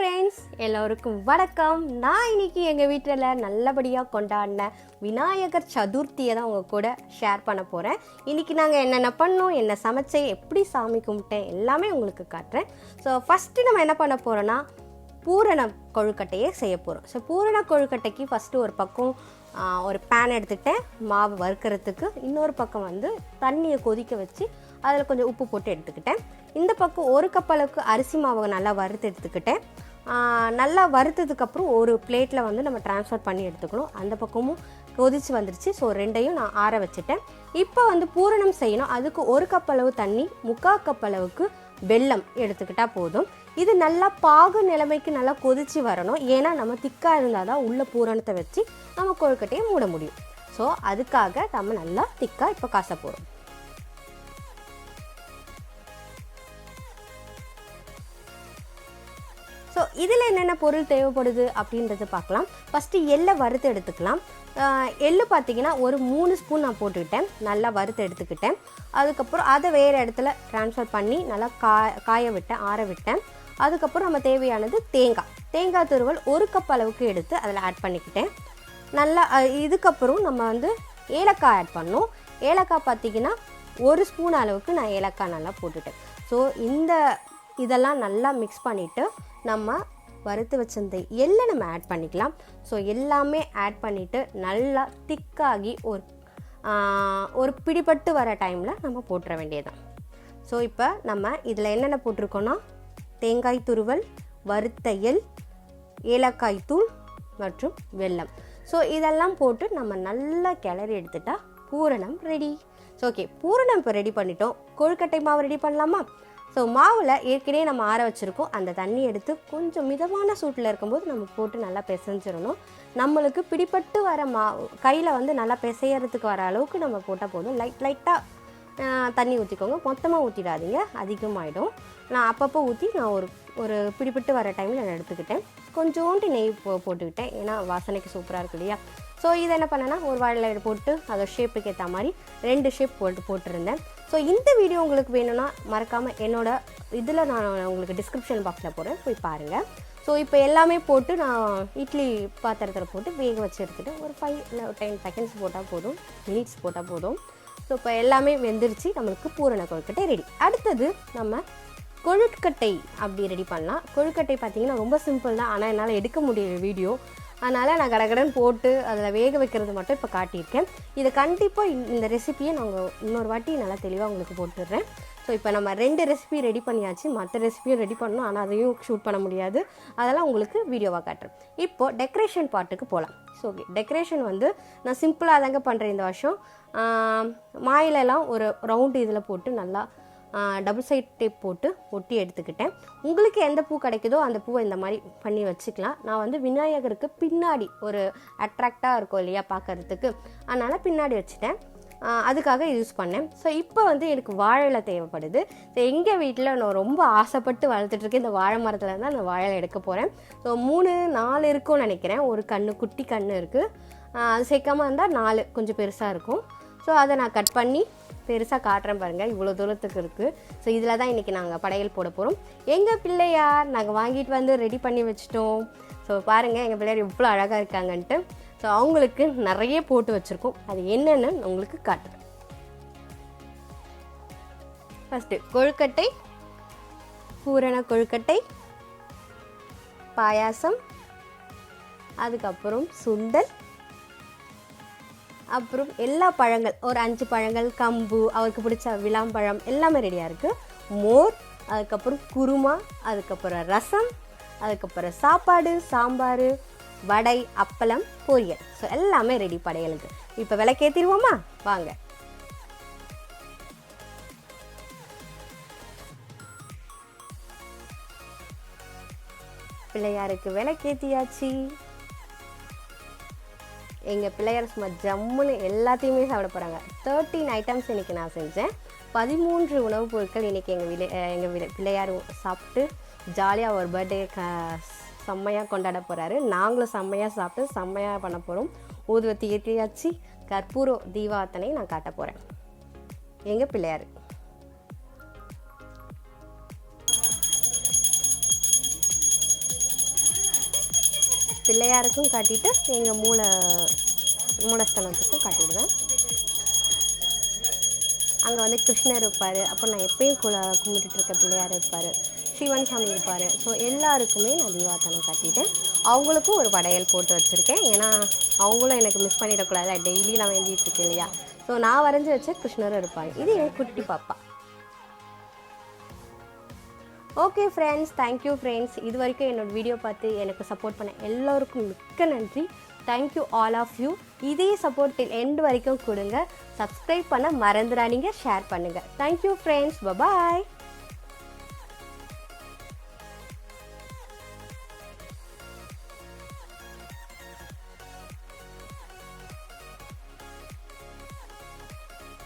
Friends, எல்லோருக்கும் வணக்கம். நான் இன்னைக்கு எங்கள் வீட்டில் நல்லபடியாக கொண்டாடின விநாயகர் சதுர்த்தியை தான் உங்கள் கூட ஷேர் பண்ண போகிறேன். இன்றைக்கி நாங்கள் என்னென்ன பண்ணோம், என்ன சமைச்சேன், எப்படி சாமி கும்பிட்டேன் எல்லாமே உங்களுக்கு காட்டுறேன். ஸோ ஃபஸ்ட்டு நம்ம என்ன பண்ண போகிறோன்னா பூரண கொழுக்கட்டையை செய்ய போகிறோம். ஸோ பூரண கொழுக்கட்டைக்கு ஃபஸ்ட்டு ஒரு பக்கம் ஒரு பேன் எடுத்துக்கிட்டேன் மாவு வறுக்கிறதுக்கு. இன்னொரு பக்கம் தண்ணியை கொதிக்க வச்சு அதில் கொஞ்சம் உப்பு போட்டு எடுத்துக்கிட்டேன். இந்த பக்கம் ஒரு கப் அளவுக்கு அரிசி மாவை நல்லா வறுத்து எடுத்துக்கிட்டேன். நல்லா வறுத்ததுக்கப்புறம் ஒரு பிளேட்டில் நம்ம ட்ரான்ஸ்ஃபர் பண்ணி எடுத்துக்கணும். அந்த பக்கமும் கொதிச்சு வந்துருச்சு. ஸோ ரெண்டையும் நான் ஆற வச்சுட்டேன். இப்போ பூரணம் செய்யணும். அதுக்கு ஒரு கப் அளவு தண்ணி, 3/4 கப் அளவுக்கு வெல்லம் எடுத்துக்கிட்டால் போதும். இது நல்லா பாகு நிலைமைக்கு நல்லா கொதிச்சு வரணும். ஏன்னா நம்ம திக்காக இருந்தால் தான் உள்ள பூரணத்தை வச்சு நம்ம கொழுக்கட்டையை மூட முடியும். ஸோ அதுக்காக நம்ம நல்லா திக்காக இப்போ காச போகிறோம். ஸோ இதில் என்னென்ன பொருள் தேவைப்படுது அப்படின்றத பார்க்கலாம். ஃபஸ்ட்டு எள்ளை வறுத்து எடுத்துக்கலாம். எள்ளு பார்த்திங்கன்னா ஒரு 3 ஸ்பூன் நான் போட்டுக்கிட்டேன். நல்லா வறுத்து எடுத்துக்கிட்டேன். அதுக்கப்புறம் அதை வேறு இடத்துல ட்ரான்ஸ்ஃபர் பண்ணி நல்லா காய விட்டேன், ஆற விட்டேன். அதுக்கப்புறம் நம்ம தேவையானது தேங்காய் துருவல் 1 கப் அளவுக்கு எடுத்து அதில் ஆட் பண்ணிக்கிட்டேன். நல்லா இதுக்கப்புறம் நம்ம ஏலக்காய் ஆட் பண்ணோம். ஏலக்காய் பார்த்திங்கன்னா 1 ஸ்பூன் அளவுக்கு நான் ஏலக்காய் நல்லா போட்டுட்டேன். ஸோ இதெல்லாம் நல்லா மிக்ஸ் பண்ணிவிட்டு நம்ம வறுத்து வச்சிருந்த எள்ளை நம்ம ஆட் பண்ணிக்கலாம். ஸோ எல்லாமே ஆட் பண்ணிவிட்டு நல்லா திக்காகி ஒரு பிடிபட்டு வர டைமில் நம்ம போட்டுற வேண்டியதுதான். ஸோ இப்போ நம்ம இதில் என்னென்ன போட்டிருக்கோன்னா தேங்காய் துருவல், வறுத்த எள், ஏலக்காய் தூள் மற்றும் வெல்லம். ஸோ இதெல்லாம் போட்டு நம்ம நல்லா கிளறி எடுத்துட்டா பூரணம் ரெடி. ஸோ ஓகே, பூரணம் இப்போ ரெடி பண்ணிட்டோம். கொழுக்கட்டை மாவு ரெடி பண்ணலாமா? ஸோ மாவில் ஏற்கனவே நம்ம ஆற வச்சுருக்கோம். அந்த தண்ணி எடுத்து கொஞ்சம் மிதமான சூட்டில் இருக்கும்போது நம்ம போட்டு நல்லா பிசைஞ்சிடணும். நம்மளுக்கு பிடிப்பட்டு வர கையில் நல்லா பிசையறதுக்கு வர அளவுக்கு நம்ம போட்டால் போதும். லைட்டாக தண்ணி ஊற்றிக்கோங்க, மொத்தமாக ஊற்றிடாதீங்க, அதிகமாகிடும். நான் அப்பப்போ ஊற்றி நான் ஒரு பிடிப்பட்டு வர டைமில் நான் எடுத்துக்கிட்டேன். கொஞ்சோண்டு நெய் போட்டுக்கிட்டேன், ஏன்னா வாசனைக்கு சூப்பராக இருக்கு இல்லையா. ஸோ இதை என்ன பண்ணேன்னா ஒரு வாழையில போட்டு அதை ஷேப்புக்கு ஏற்ற மாதிரி 2 ஷேப் போட்டிருந்தேன். ஸோ இந்த வீடியோ உங்களுக்கு வேணும்னா மறக்காமல் என்னோட இதில் நான் உங்களுக்கு டிஸ்கிரிப்ஷன் பாக்ஸில் போடுறேன், போய் பாருங்கள். ஸோ இப்போ எல்லாமே போட்டு நான் இட்லி பாத்திரத்தில் போட்டு வேக வச்சு எடுத்துகிட்டு ஒரு 5 இல்லை 10 செகண்ட்ஸ் போட்டால் போதும், மினிட்ஸ் போட்டால் போதும். ஸோ இப்போ எல்லாமே வெந்துருச்சு. நம்மளுக்கு பூரண கொழுக்கட்டை ரெடி. அடுத்தது நம்ம கொழுக்கட்டை அப்படி ரெடி பண்ணலாம். கொழுக்கட்டை பார்த்திங்கன்னா ரொம்ப சிம்பிள் தான், ஆனால் என்னால் எடுக்க முடியல வீடியோ. அதனால் நான் கடகடன் போட்டு அதில் வேக வைக்கிறது மட்டும் இப்போ காட்டியிருக்கேன். இதை கண்டிப்பாக இந்த ரெசிப்பியை நாங்கள் இன்னொரு வாட்டி நல்லா தெளிவாக உங்களுக்கு போட்டுடுறேன். ஸோ இப்போ நம்ம 2 ரெசிபி ரெடி பண்ணியாச்சு. மற்ற ரெசிபியும் ரெடி பண்ணணும், ஆனால் அதையும் ஷூட் பண்ண முடியாது. அதெல்லாம் உங்களுக்கு வீடியோவாக காட்டுறேன். இப்போது டெக்கரேஷன் பார்ட்டுக்கு போகலாம். ஸோ ஓகே, டெக்கரேஷன் நான் சிம்பிளாக தாங்க பண்ணுறேன் இந்த வருஷம். மாயிலெல்லாம் ஒரு ரவுண்டு இதில் போட்டு நல்லா டபுள் சைட் டேப் போட்டு ஒட்டி எடுத்துக்கிட்டேன். உங்களுக்கு எந்த பூ கிடைக்குதோ அந்த பூவை இந்த மாதிரி பண்ணி வச்சுக்கலாம். நான் விநாயகருக்கு பின்னாடி ஒரு அட்ராக்டாக இருக்கும் இல்லையா பார்க்கறதுக்கு, அதனால் பின்னாடி வச்சுட்டேன். அதுக்காக யூஸ் பண்ணேன். ஸோ இப்போ எனக்கு வாழை தேவைப்படுது. ஸோ எங்கள் வீட்டில் நான் ரொம்ப ஆசைப்பட்டு வளர்த்துட்ருக்கேன். இந்த வாழை மரத்தில் தான் நான் வாழை எடுக்க போகிறேன். ஸோ 3-4 இருக்கும்னு நினைக்கிறேன். ஒரு குட்டி கன்று இருக்குது. அது சேர்க்காமல் இருந்தால் 4 கொஞ்சம் பெருசாக இருக்கும். ஸோ அதை நான் கட் பண்ணி பெருசாக காட்டுறேன் பாருங்கள், இவ்வளோ தூரத்துக்கு இருக்குது. ஸோ இதில் தான் இன்றைக்கி நாங்கள் படையல் போட போகிறோம். எங்கள் பிள்ளையார் நாங்கள் வாங்கிட்டு ரெடி பண்ணி வச்சுட்டோம். ஸோ பாருங்கள் எங்கள் பிள்ளையார் எவ்வளோ அழகாக இருக்காங்கன்ட்டு. ஸோ அவங்களுக்கு நிறைய போட்டு வச்சுருக்கோம். அது என்னென்னு உங்களுக்கு காட்டுறேன். ஃபஸ்ட்டு கொழுக்கட்டை, பூரண கொழுக்கட்டை, பாயாசம், அதுக்கப்புறம் சுண்டல், அப்புறம் எல்லா பழங்கள் ஒரு 5 பழங்கள், கம்பு, அவருக்கு பிடிச்ச விளாம்பழம் எல்லாமே ரெடியாக இருக்குது. மோர், அதுக்கப்புறம் குருமா, அதுக்கப்புறம் ரசம், அதுக்கப்புறம் சாப்பாடு, சாம்பார், வடை, அப்பளம், பொரியல். ஸோ எல்லாமே ரெடி படையலுக்கு. இப்போ விளக்கேற்றிடுவோமா? வாங்க. பிள்ளையாருக்கு விளக்கேற்றியாச்சு. எங்கள் பிள்ளையார் சும்மா ஜம்முன்னு எல்லாத்தையுமே சாப்பிட போகிறாங்க. 13 ஐட்டம்ஸ் இன்றைக்கி நான் செஞ்சேன். 13 உணவுப் பொருட்கள் இன்றைக்கி எங்கள் பிள்ளையார் சாப்பிட்டு ஜாலியாக ஒரு பர்த்டே செம்மையாக கொண்டாட போகிறாரு. நாங்களும் செம்மையாக சாப்பிட்டு செம்மையாக பண்ண போகிறோம். ஊதுவத்தி ஏற்றியாச்சு. கற்பூர தீபார்த்தனை நான் காட்ட போகிறேன். எங்கள் பிள்ளையார் பிள்ளையாருக்கும் காட்டிட்டு எங்கள் மூலஸ்தானத்துக்கும் காட்டிடுவேன். அங்கே வந்து கிருஷ்ணர் இருப்பார், அப்போ நான் எப்பயும் கும்பிட்டுட்டு இருக்க பிள்ளையார் இருப்பார், சிவன் சாமி இருப்பார். ஸோ எல்லாருக்குமே நான் தீபார்த்தனை காட்டிட்டேன். அவங்களுக்கும் ஒரு படையல் போட்டு வச்சுருக்கேன். ஏன்னா அவங்களும் எனக்கு மிஸ் பண்ணிடக்கூடாது, டெய்லி நான் வேண்டிகிட்ருக்கேன் இல்லையா. ஸோ நான் வரைஞ்சி வச்ச கிருஷ்ணரும் இருப்பாங்க. இது என் குட்டி பாப்பா. Okay friends, thank you friends. இது வரைக்கும் என்னோடய வீடியோ பார்த்து எனக்கு சப்போர்ட் பண்ண எல்லோருக்கும் மிக்க நன்றி. Thank you all of you. இதே சப்போர்ட் எண்ட் வரைக்கும் கொடுங்க. சப்ஸ்கிரைப் பண்ண மறந்துடாதீங்க, ஷேர் பண்ணுங்கள். Thank you friends, bye bye.